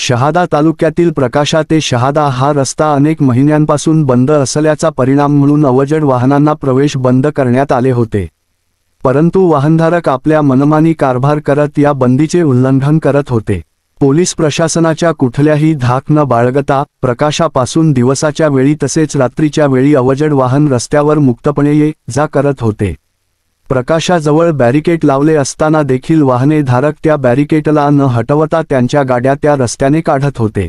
शहादा तालुक्यातील प्रकाशा ते शहादा हा रस्ता अनेक महिन्यांपासून बंद असल्याचा परिणाम म्हणून अवजड वाहनांना प्रवेश बंद करण्यात आले होते। परंतु वाहनधारक आपल्या मनमानी कारभार करत या बंदीचे उल्लंघन करत होते। पोलीस प्रशासनाच्या कुठल्याही धाक न बाळगता प्रकाशापासून दिवसाच्या वेळी तसेच रात्रीच्या वेळी अवजड वाहन रस्त्यावर मुक्तपणे ये जा करत होते। प्रकाशाजवळ बॅरिकेड लावले असताना देखील वाहने धारक त्या बॅरिकेडला न हटवता त्यांच्या गाड्या त्या रस्त्याने काढत होते।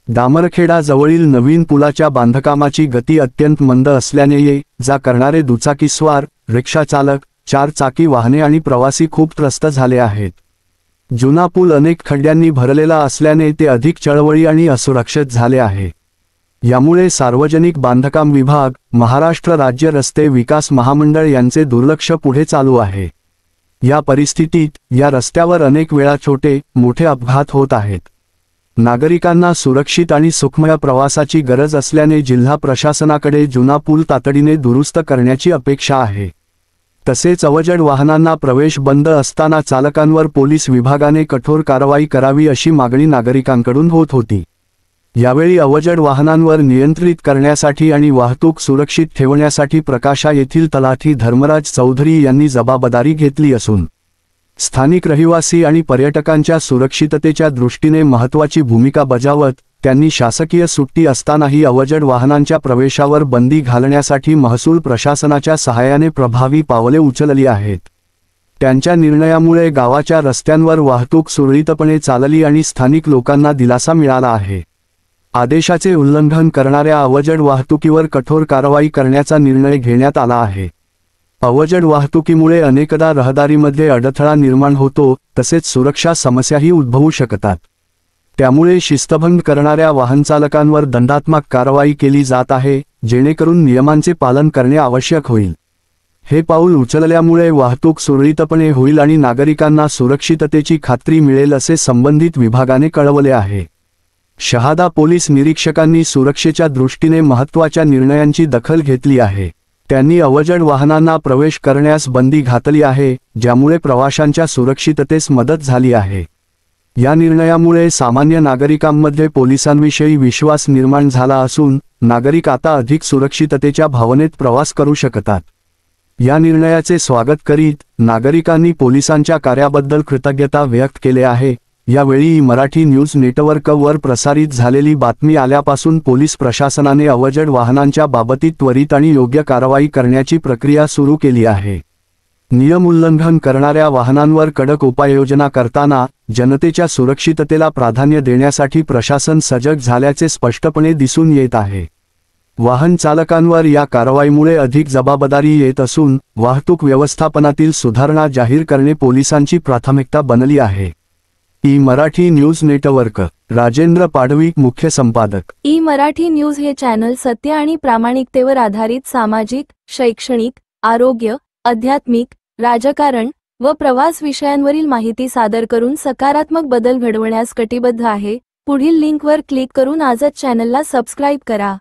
दामरखेडा जवळील नवीन पुलाच्या बांधकामाची गती अत्यंत मंद असल्याने ये जा करणारे दुचाकीस्वार, रिक्षाचालक, चारचाकी वाहने आणि प्रवासी खूप त्रस्त झाले आहेत। जुना पूल अनेक खड्ड्यांनी भरलेला असल्याने ते अधिक चळवळी आणि असुरक्षित झाले आहे। यामुळे सार्वजनिक बांधकाम विभाग, महाराष्ट्र राज्य रस्ते विकास महामंडळ यांचे दुर्लक्ष पुढे चालू आहे। या परिस्थितीत या रस्त्यावर अनेक वेळा छोटे मोठे अपघात होत आहेत। नागरिकांना सुरक्षित आणि सुखमय प्रवासाची गरज असल्याने जिल्हा प्रशासनाकडे जुना पूल तातडीने दुरुस्त करण्याची अपेक्षा आहे। तसेच अवजड वाहनांना प्रवेश बंद असताना चालकांवर पोलीस विभागाने कठोर कारवाई करावी अशी मागणी नागरिकांकडून होत होती। यावेळी अवजड वाहनांवर नियंत्रित करण्यासाठी आणि वाहतूक सुरक्षित ठेवण्यासाठी प्रकाशा येथील तलाठी धर्मराज चौधरी यांनी जबाबदारी घेतली असून स्थानिक रहिवासी आणि पर्यटकांच्या सुरक्षिततेच्या दृष्टीने महत्त्वाची भूमिका बजावत त्यांनी शासकीय सुट्टी असतानाही अवजड वाहनांच्या प्रवेशावर बंदी घालण्यासाठी महसूल प्रशासनाच्या सहाय्याने प्रभावी पावले उचलली आहेत। त्यांच्या निर्णयामुळे गावाच्या रस्त्यांवर वाहतूक सुरळीतपणे चालली आणि स्थानिक लोकांना दिलासा मिळाला आहे। आदेशाचे उल्लंघन करणाऱ्या अवजड वाहतुकीवर कठोर कारवाई करण्याचा निर्णय घेण्यात आला आहे। अवजड वाहतुकीमुळे अनेकदा रहदारीमध्ये अडथळा निर्माण होतो, तसेच सुरक्षा समस्याही उद्भवू शकतात। त्यामुळे शिस्तभंग करणाऱ्या वाहनचालकांवर दंडात्मक कारवाई केली जात आहे, जेणेकरून नियमांचे पालन करणे आवश्यक होईल। हे पाऊल उचलल्यामुळे वाहतूक सुरळीतपणे होईल आणि नागरिकांना सुरक्षिततेची खात्री मिळेल असे संबंधित विभागाने कळवले आहे। शहादा पोलीस निरीक्षकांनी सुरक्षेच्या दृष्टीने महत्त्वाच्या निर्णयांची दखल घेतली आहे। त्यांनी अवजड वाहनांना प्रवेश करण्यास बंदी घातली आहे, ज्यामुळे प्रवाशांच्या सुरक्षिततेस मदत झाली आहे। या निर्णयामुळे सामान्य नागरिकांमध्ये पोलिसांविषयी विश्वास निर्माण झाला असून नागरिक आता अधिक सुरक्षिततेच्या भावनेत प्रवास करू शकतात। या निर्णयाचे स्वागत करीत नागरिकांनी पोलिसांच्या कार्याबद्दल कृतज्ञता व्यक्त केली आहे। यावेळी मराठी न्यूज नेटवर्कवर प्रसारित झालेली बातमी आल्यापासून पोलीस प्रशासनाने अवजड वाहनांच्या बाबतीत त्वरित आणि योग्य कारवाई करण्याची प्रक्रिया सुरू केली आहे। नियम उल्लंघन करणाऱ्या वाहनांवर कडक उपाययोजना करताना जनतेच्या सुरक्षिततेला प्राधान्य देण्यासाठी प्रशासन सजग झाल्याचे स्पष्टपणे दिसून येत आहे। वाहन चालकांवर या कारवाईमुळे अधिक जबाबदारी येत असून वाहतूक व्यवस्थापनातील सुधारणा जाहीर करणे पोलिसांची प्राथमिकता बनली आहे। मराठी न्यूज नेटवर्क, राजेंद्र पाडवी, मुख्य संपादक। मराठी न्यूज हे चॅनल सत्य आणि प्रामाणिकतेवर आधारित सामाजिक, शैक्षणिक, आरोग्य, आध्यात्मिक, राजकारण व प्रवास विषयांवरील माहिती सादर करून सकारात्मक बदल घडवण्यास कटिबद्ध आहे। पुढील लिंकवर क्लिक करून आजच चॅनलला सबस्क्राइब करा।